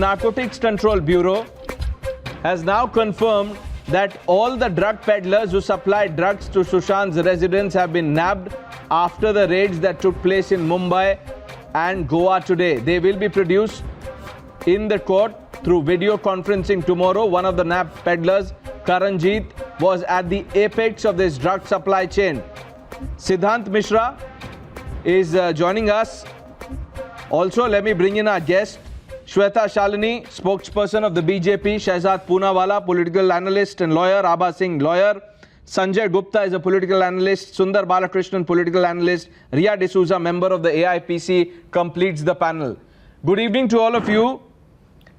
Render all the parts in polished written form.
Narcotics Control Bureau has now confirmed that all the drug peddlers who supplied drugs to Sushant's residence have been nabbed after the raids that took place in Mumbai and Goa today. They will be produced in the court through video conferencing tomorrow. One of the nabbed peddlers, Karanjit, was at the apex of this drug supply chain. Siddhant Mishra is joining us. Also, let me bring in our guest, Shweta Shalini, spokesperson of the BJP, Shehzad Poonawala, political analyst and lawyer, Abha Singh, lawyer, Sanjay Gupta is a political analyst, Sundar Balakrishnan, political analyst, Ria D'Souza, member of the AIPC, completes the panel. Good evening to all of you.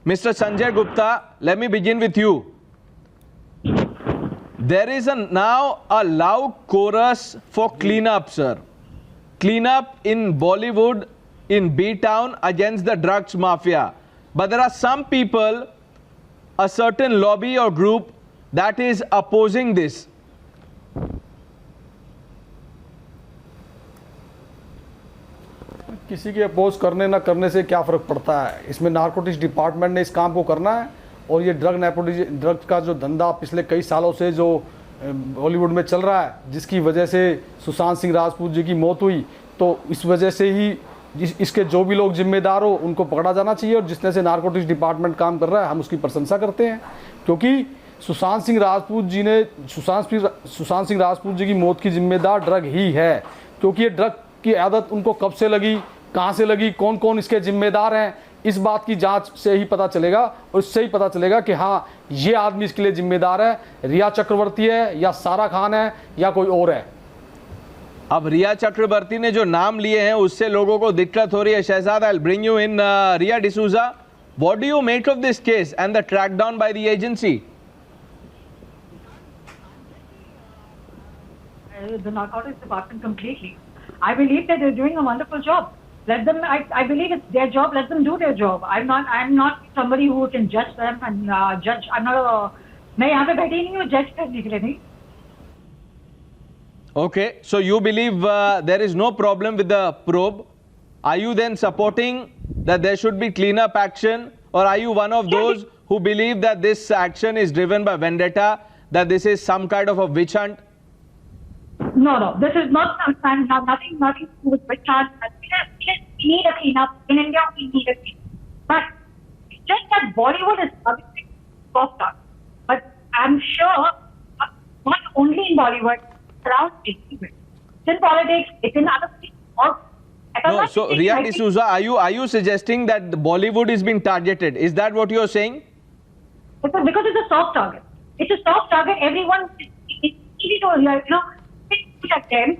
Mr. Sanjay Gupta, let me begin with you. There is now a loud chorus for cleanup, sir. Cleanup in Bollywood, in B-Town against the drugs mafia. But there are some people, a certain lobby or group that is opposing this. किसी के oppose करने ना करने से क्या फ़र्क पड़ता है। इसमें नारकोटिक्स डिपार्टमेंट ने इस काम को करना है और ये ड्रग्स का जो धंधा पिछले कई सालों से जो बॉलीवुड में चल रहा है, जिसकी वजह से सुशांत सिंह राजपूत जी की मौत हुई, तो इस वजह से ही इसके जो भी लोग जिम्मेदार हो उनको पकड़ा जाना चाहिए। और जिसने से नारकोटिक्स डिपार्टमेंट काम कर रहा है, हम उसकी प्रशंसा करते हैं, क्योंकि सुशांत सिंह राजपूत जी की मौत की जिम्मेदार ड्रग ही है। क्योंकि ये ड्रग की आदत उनको कब से लगी, कहाँ से लगी, कौन कौन इसके जिम्मेदार हैं, इस बात की जांच से ही पता चलेगा। और इससे ही पता चलेगा कि हाँ, ये आदमी इसके लिए जिम्मेदार है, रिया चक्रवर्ती है या सारा खान है या कोई और है। अब रिया चक्रवर्ती ने जो नाम लिए हैं उससे लोगों को दिक्कत हो रही है। Shahzad, I'll bring you in. Ria D'Souza, what do you make of this case and the crackdown by the agency? The narcotics department completely. I believe that they're doing a wonderful job. Let them. I believe it's their job. Let them do their job. I'm not somebody who can judge them and judge. I'm not a. मैं यहाँ पे बैठी नहीं हूँ judge करने के लिए नहीं. Okay, so you believe there is no problem with the probe. Are you then supporting that there should be cleanup action, or are you one of those who believe that this action is driven by vendetta, that this is some kind of a witch hunt? No, this is not nothing to do with witch hunt. We need a cleanup. In India, we need a cleanup. But it's just that Bollywood is soft up. But I'm sure not only in Bollywood, around everywhere. It's in politics, it's in other things. No, so Ria D'Souza, are you suggesting that the Bollywood is being targeted? Is that what you are saying? Because it's a soft target. It's a soft target. Everyone, it's easy to,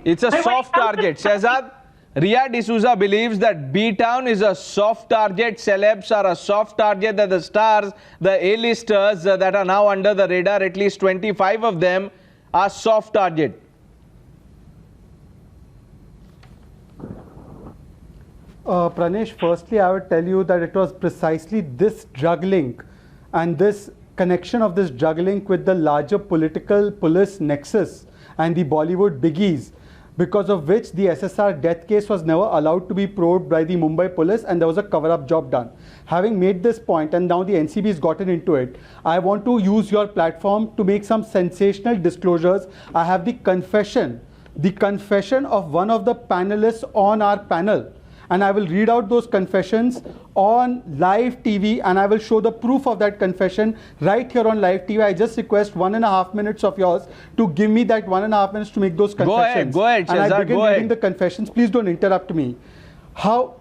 it's a soft target. Shehzad, Ria D'Souza believes that B-Town is a soft target. Celebs are a soft target, that the stars, the A-listers that are now under the radar, at least 25 of them, are soft target. Pranesh, firstly, I would tell you that it was precisely this drug link and this connection of this drug link with the larger political police nexus and the Bollywood biggies, because of which the SSR death case was never allowed to be probed by the Mumbai police, and there was a cover-up job done. Having made this point, and now the NCB has gotten into it, I want to use your platform to make some sensational disclosures. I have the confession of one of the panelists on our panel, and I will read out those confessions on live TV, and I will show the proof of that confession right here on live TV. I just request 1.5 minutes of yours to give me that 1.5 minutes to make those confessions. Go ahead, Shehzad, and I begin go reading ahead. the confessions. Please don't interrupt me. How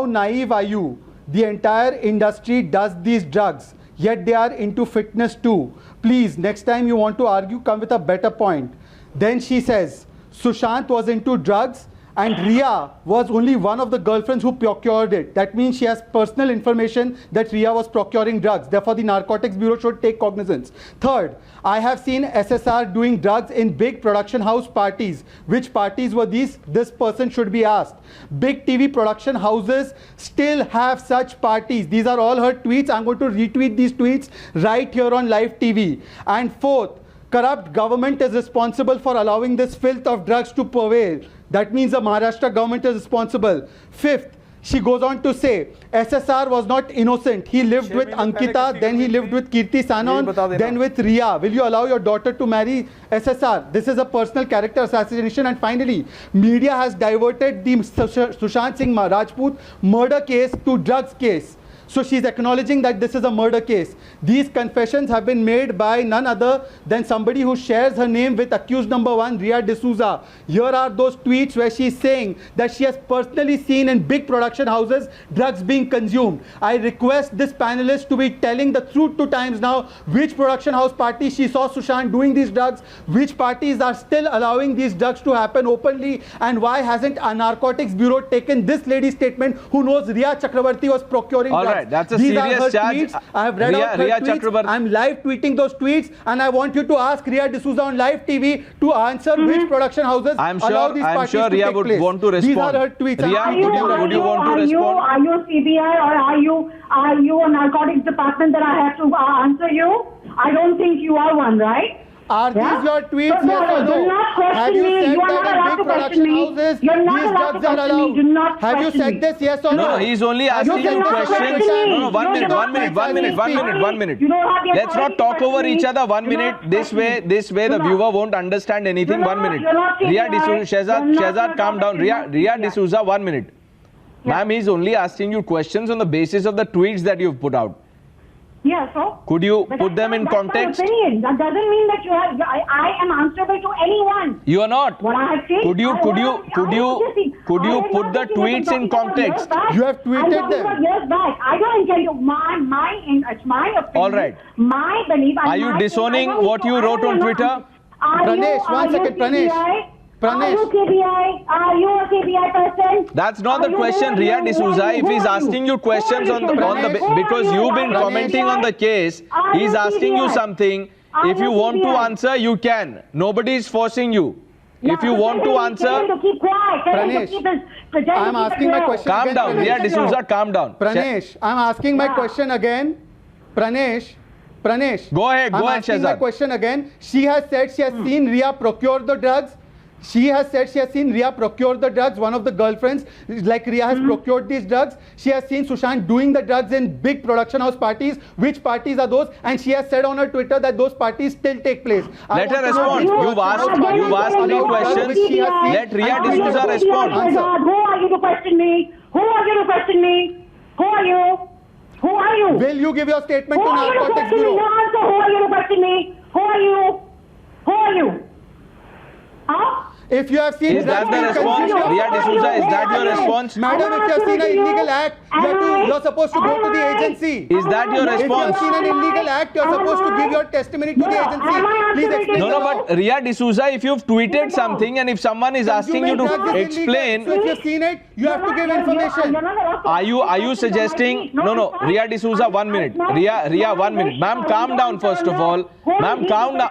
naive are you? The entire industry does these drugs, yet they are into fitness too. Please, next time you want to argue, come with a better point. Then she says, Sushant was into drugs, and Ria was only one of the girlfriends who procured it. That means she has personal information that Ria was procuring drugs. Therefore, the Narcotics Bureau should take cognizance. Third, I have seen SSR doing drugs in big production house parties. Which parties were these? This person should be asked. Big TV production houses still have such parties. These are all her tweets. I'm going to retweet these tweets right here on live TV. And fourth, corrupt government is responsible for allowing this filth of drugs to prevail. That means the Maharashtra government is responsible. Fifth, She goes on to say, SSR was not innocent. He lived with Ankita, then he lived with Kirti Sanon, then with Riya. Will you allow your daughter to marry SSR? This is a personal character assassination. And finally, media has diverted the Sushant Singh Rajput murder case to drugs case. So she's acknowledging that this is a murder case. These confessions have been made by none other than somebody who shares her name with accused number 1, Ria D'Souza. Here are those tweets where she's saying that she has personally seen in big production houses drugs being consumed. I request this panelist to be telling the truth to Times Now, which production house party she saw Sushant doing these drugs, which parties are still allowing these drugs to happen openly, and why hasn't a narcotics bureau taken this lady's statement who knows Ria Chakrabarti was procuring drugs. That's a These are serious her charge. tweets. I have read out her Ria tweets. Chakrabarti. I'm live tweeting those tweets, and I want you to ask Ria D'Souza on live TV to answer which production houses allow these parties to Ria take would place. want to respond. These are her tweets. Ria, Are you want to respond? Are you CBI or are you a narcotics department that I have to answer you? I don't think you are one, right? Are these your tweets? So, Yes or do no? not question Have you me. said You are that not in allowed big to production question me. houses You're not these allowed drugs to are question me. allowed? Do not Have you question said me. this? Yes or no? No, he's only asking you cannot questions. question me. No, one You minute, cannot one minute, one minute, one question minute, me. one minute. You don't have the Let's not authority to talk over question each me. other. 1 Do minute. not This way, question me. the Do not. viewer won't understand anything. You're 1 not- minute. you're not Ria CBI. D'Souza, You're not Shehzad, calm down. Ria D'Souza, 1 minute. Ma'am, he's only asking you questions on the basis of the tweets that you've put out. Yeah, so? Could you But put them in that's context? my opinion. That doesn't mean that I am answerable to anyone. You are not. What I have said. Could you put the tweets in context? You have tweeted them. Years back. I don't tell you it's my opinion. All right. My belief. Are you disowning what you wrote on Twitter? Pranesh, one second, Pranesh. Are you KBI? Are you a KBI person? That's not the question, Ria D'Souza. If he's asking you questions on the because you've been commenting on the case, he's asking you something. If you want to answer, you can. Nobody is forcing you. If you want to answer, Pranesh, I'm asking my question. calm again, down. Pranesh. Ria D'Souza, calm down. Pranesh, I'm asking my question again. Pranesh, Go ahead, I'm asking my Shehzad. question again. She has said she has seen Ria procure the drugs. She has said she has seen Ria procure the drugs. One of the girlfriends, like Ria, has procured these drugs. She has seen Sushant doing the drugs in big production house parties. Which parties are those? And she has said on her Twitter that those parties still take place. Let her respond. You've asked me questions. Let Ria D'Souza respond. Who are you to question me? Who are you to question me? Who are you? Who are you? Will you give your statement Who to are you to Narcotics question me? Bureau? No answer. Who are you to question me? Who are you? Who are you? Huh? If you have seen Is that the drugs being response? consumed- Ria D'Souza, is that your response? Madam, if you have seen an illegal act, you're supposed to go to the agency. Is that your If you have response? seen an illegal act, you're supposed to give your testimony to the agency. Please explain. No, but Ria D'Souza, if you've tweeted something and if someone is asking you to explain, So if you've seen it, you have to give information. are you suggesting? No, Ria D'Souza, 1 minute. Ria, 1 minute. Ma'am, calm down first of all. Ma'am, calm down.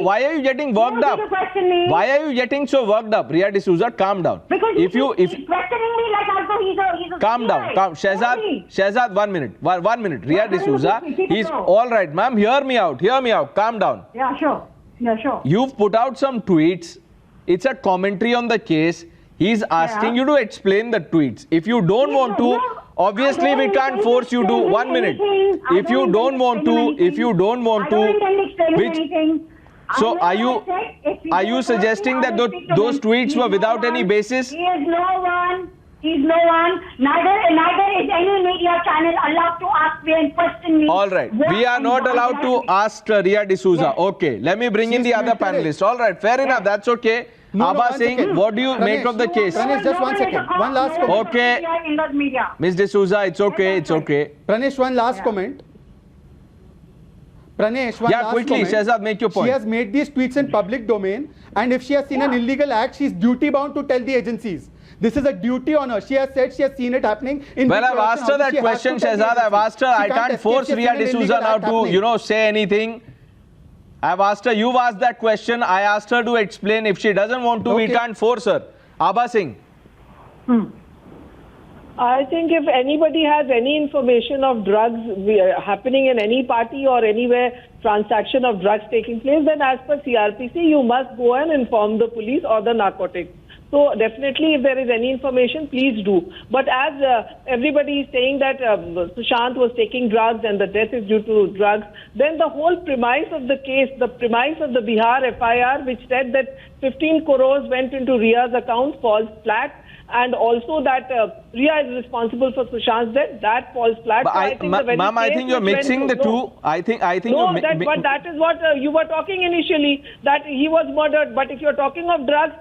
Why are you getting worked up? Why are you getting so worked up? Ria D'Souza, calm down. Because If he's questioning me like as though he's a calm down, calm. Shehzad, 1 minute. 1 minute. Ria D'Souza, he's all right, ma'am. Hear me out. Calm down. Yeah, sure. You've put out some tweets. It's a commentary on the case. He's asking you to explain the tweets. If you don't want to, obviously we can't force you to. 1 minute. If you don't want to, which. So are you suggesting that those tweets were without any basis? He is no one. Neither is any media channel allowed to ask me and question me. All right. We are not allowed to ask Ria D'Souza. Okay. Let me bring in the other panelists. All right. Fair enough. That's okay. Abba one Singh, second. what do you make of the case? Pranesh, just 1 second. One last comment. Okay. Ms. D'Souza, it's okay. Pranesh, one last comment. Pranesh, one last quickly, comment. Shehzad, make your point. She has made these tweets in public domain, and if she has seen an illegal act, she's duty bound to tell the agencies. This is a duty on her. She has said she has seen it happening in. Well, I've asked her that question, Shehzad. I've asked her. I can't force Ria D'Souza now to, say anything. I've asked her. You've asked that question. I asked her to explain. If she doesn't want to, we can't force her. Abba Singh. I think if anybody has any information of drugs happening in any party or anywhere, transaction of drugs taking place, then as per CRPC, you must go and inform the police or the narcotics So definitely, if there is any information, please do. But as everybody is saying that Sushant was taking drugs and the death is due to drugs, then the whole premise of the case, the premise of the Bihar FIR, which said that 15 crores went into Ria's account, falls flat. And also that Ria is responsible for Sushant's death, that falls flat. But So ma'am, I think you're mixing the two. I think no, you're but that is what you were talking initially, that he was murdered. But if you're talking of drugs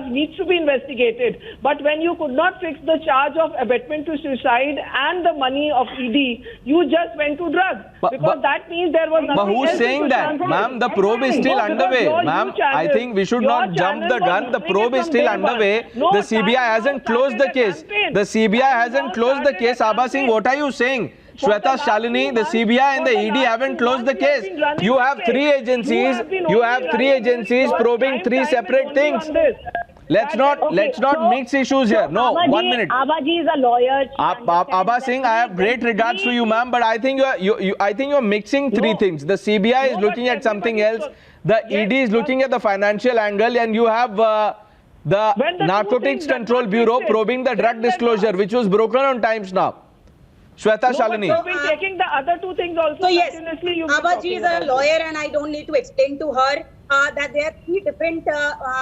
needs to be investigated. But when you could not fix the charge of abetment to suicide and the money of ED, you just went to drugs. Because that means there was nothing But who's else in saying that? Sushant's Ma'am, the case. probe is still No, because underway. your Ma'am, news channel- I think we should your not jump channel the gun. was The doing probe it is from still day one. underway. No, The CBI channel hasn't closed the started a case. campaign. The CBI hasn't Channel closed the started a case. Abha Singh, campaign. what are you saying? For the Shweta last Shalini, 2 the months, CBI and for the the ED last haven't 2 closed the months, we have case. been running You this have case. 3 You agencies. have been You only have 3 running this. agencies Your probing time 3 is separate only things. on this. Let's not mix issues here. No, 1 minute. Abaji is a lawyer. Abha Singh, I have great regards to you, ma'am, but I think you're mixing 3 things. The CBI is No, looking but at something everybody else. The Yes, ED is looking at the financial angle, and you have When the the two Narcotics things are Control not Bureau fixed, probing the then drug the- disclosure, which was broken on Times Now. Shweta No, Shalini. but you've been taking the other 2 things also So yes, continuously. You've been Abaji talking is a about lawyer, and I don't need to explain to her that there are 3 different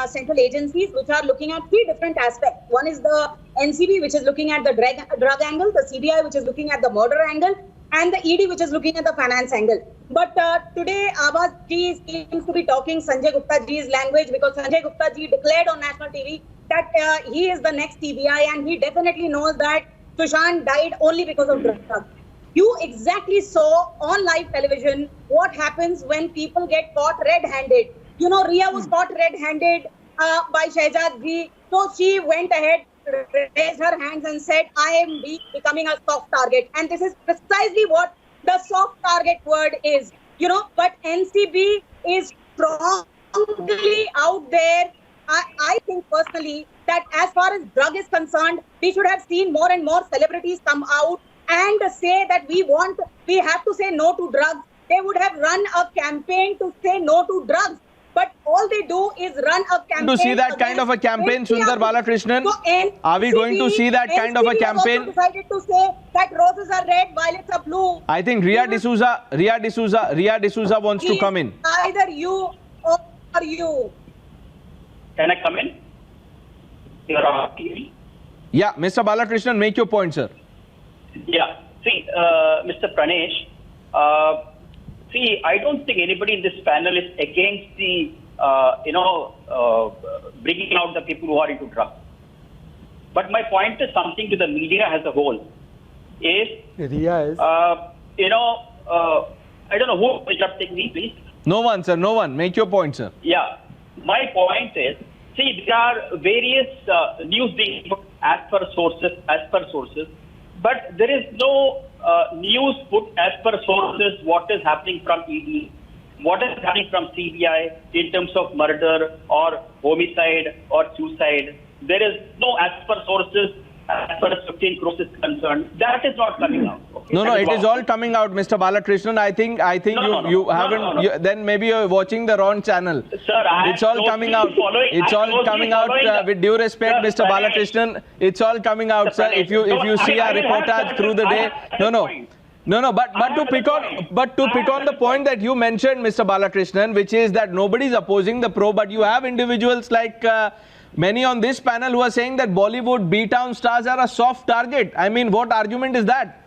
central agencies which are looking at 3 different aspects. One is the NCB, which is looking at the drug angle, the CBI, which is looking at the murder angle, and the ED, which is looking at the finance angle. But today, Abaji seems to be talking Sanjay Gupta ji's language, because Sanjay Gupta ji declared on national TV that he is the next CBI, and he definitely knows that Sushant died only because of drugs. You exactly saw on live television what happens when people get caught red-handed. You know, Ria was caught red-handed by Shehzad ji. So she went ahead, raised her hands and said, I am becoming a soft target. And this is precisely what the soft target word is. You know, but NCB is strongly out there. I think personally that as far as drug is concerned, we should have seen more and more celebrities come out and say that we have to say no to drugs. They would have run a campaign to say no to drugs. But all they do is run a campaign. To see that kind of a campaign, Sundar Balakrishnan? Are we going to see that kind of a campaign? NCB has also decided to say that roses are red, violets are blue. I think Ria D'Souza wants to come in. Either you or you. Can I come in? You're asking me? Yeah, Mr. Balakrishnan, make your point, sir. Yeah. See, Mr. Pranesh, see, I don't think anybody in this panel is against the, bringing out the people who are into drugs. But my point is something to the media as a whole. Is, Ria is. I don't know who is interrupting me, please. No one, sir, no one. Make your point, sir. Yeah. My point is, see, there are various news being put as per sources, but there is no news put as per sources what is happening from ED, what is happening from CBI in terms of murder or homicide or suicide. There is no as per sources as far as 15 crores is concerned. That is not coming out. Okay? No, That it is wrong. all coming out, Mr. Balakrishnan. I think you haven't. Then maybe you're watching the wrong channel. Sir, It's all coming out. It's all coming out. With due respect, Sir, Mr. Balakrishnan, it's all coming out, sir. If you see our reportage through the day, no. But to pick on the point that you mentioned, Mr. Balakrishnan, which is that nobody is opposing the probe, but you have individuals like. Many on this panel who are saying that Bollywood B-town stars are a soft target. I mean, what argument is that?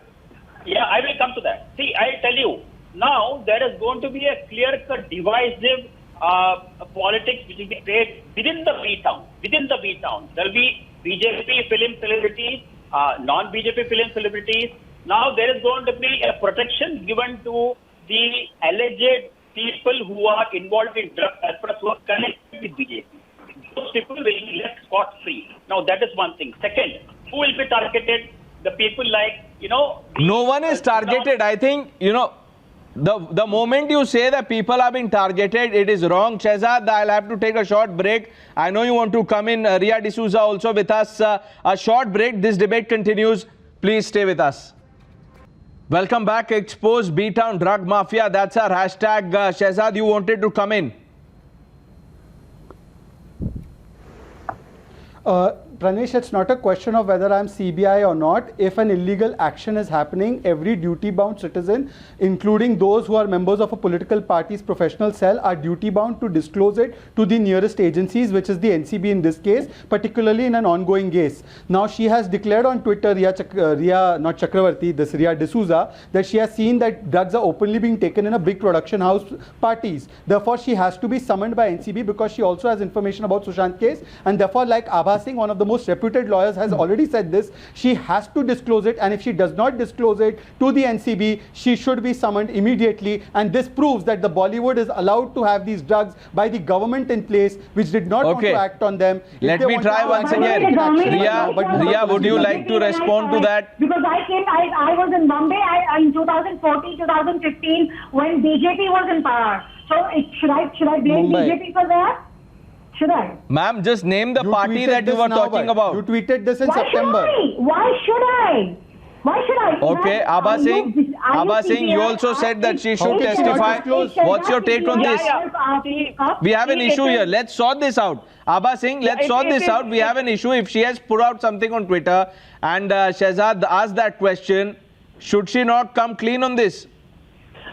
Yeah, I will come to that. See, I'll tell you. Now, there is going to be a clear-cut divisive politics which will be played within the B-town. There will be BJP film celebrities, non-BJP film celebrities. Now, there is going to be a protection given to the alleged people who are involved in drugs as far as who are connected with BJP. Those people will be left scot-free. Now, that is one thing. Second, who will be targeted? The people like, No one is targeted. I think, the moment you say that people are being targeted, it is wrong. Shehzad, I'll have to take a short break. I know you want to come in. Ria D'Souza also with us. A short break. This debate continues. Please stay with us. Welcome back. Expose B-town drug mafia. That's our hashtag. Shehzad, you wanted to come in. Pranesh, it's not a question of whether I'm CBI or not. If an illegal action is happening, every duty-bound citizen, including those who are members of a political party's professional cell, are duty-bound to disclose it to the nearest agencies, which is the NCB in this case, particularly in an ongoing case. Now, she has declared on Twitter, Riya D'Souza, that she has seen that drugs are openly being taken in a big production house parties. Therefore, she has to be summoned by NCB because she also has information about Sushant case, and therefore, like Abha Singh, one of the most reputed lawyers, has already said this, she has to disclose it, and if she does not disclose it to the NCB, she should be summoned immediately. And this proves that the Bollywood is allowed to have these drugs by the government in place, which did not want to act on them. Let me try once again. Riya, would you like to respond to that? Because I was in Bombay in 2014, 2015 when BJP was in power. So should I blame BJP for that? Should I? Ma'am, just name the party that you were talking about. You tweeted this in September. Why should I? Okay, Abha Singh, you also said that she should testify. What's your take on this? We have an issue here. Let's sort this out. Abha Singh, let's sort this out. We have an issue. If she has put out something on Twitter and Shehzad asked that question, should she not come clean on this?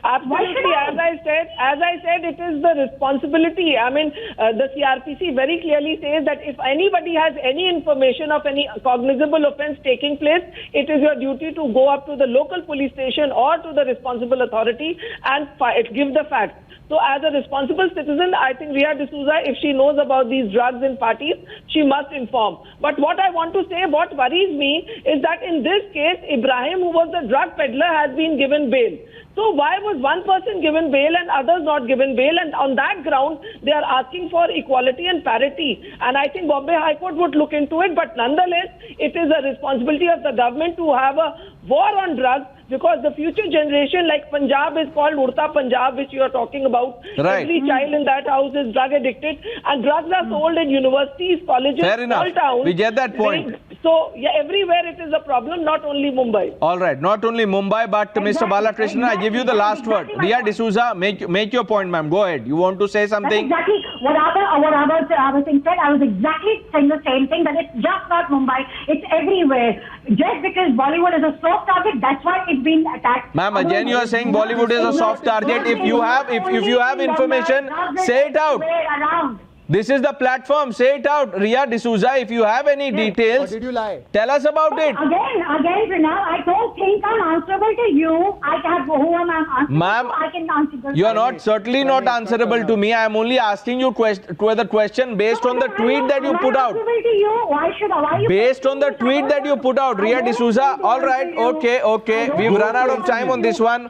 Absolutely. As I said, it is the responsibility. I mean, the CRPC very clearly says that if anybody has any information of any cognizable offense taking place, it is your duty to go up to the local police station or to the responsible authority and give the facts. So as a responsible citizen, I think Riya D'Souza, if she knows about these drugs in parties, she must inform. But what I want to say, what worries me is that in this case, Ibrahim, who was the drug peddler, has been given bail. So why was one person given bail and others not given bail? And on that ground, they are asking for equality and parity. And I think Bombay High Court would look into it. But nonetheless, it is a responsibility of the government to have a war on drugs, because the future generation, like Punjab is called Urta Punjab, which you are talking about. Right. Every child in that house is drug addicted. And drugs are sold in universities, colleges, Fair enough. small towns. We get that point. So, yeah, everywhere it is a problem, not only Mumbai. All right, not only Mumbai, but Mr. Balakrishnan, I give you the last word. Riya D'Souza, make your point, ma'am. Go ahead. You want to say something? That's exactly what Abha Singh said. I was exactly saying the same thing, that it's just not Mumbai, it's everywhere. Just because Bollywood is a soft target, that's why it's been attacked. Ma'am, again you are saying Bollywood is a soft target. If you have information, say it out. This is the platform. Say it out. Riya D'Souza, if you have any details, Or did you lie? tell us about it. Again, Pranav, I don't think I'm answerable to you. I have who am I answerable Ma'am, to? I can answer. you are certainly not answerable to me. I am only asking you the question based on the tweet that you put out. Answerable to you. Why should I? Based on the tweet that you put out, Riya D'Souza. All right, okay. We've run out of time on this one.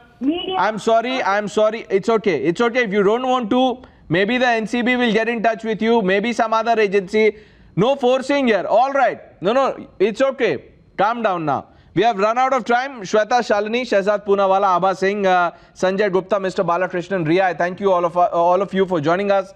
I'm sorry. It's okay. If you don't want to, maybe the NCB will get in touch with you. Maybe some other agency. No forcing here. All right. No. It's okay. Calm down now. We have run out of time. Shweta Shalini, Shehzad Poonawalla, Abha Singh, Sanjay Gupta, Mr. Balakrishnan, Riya, I thank you all of you for joining us.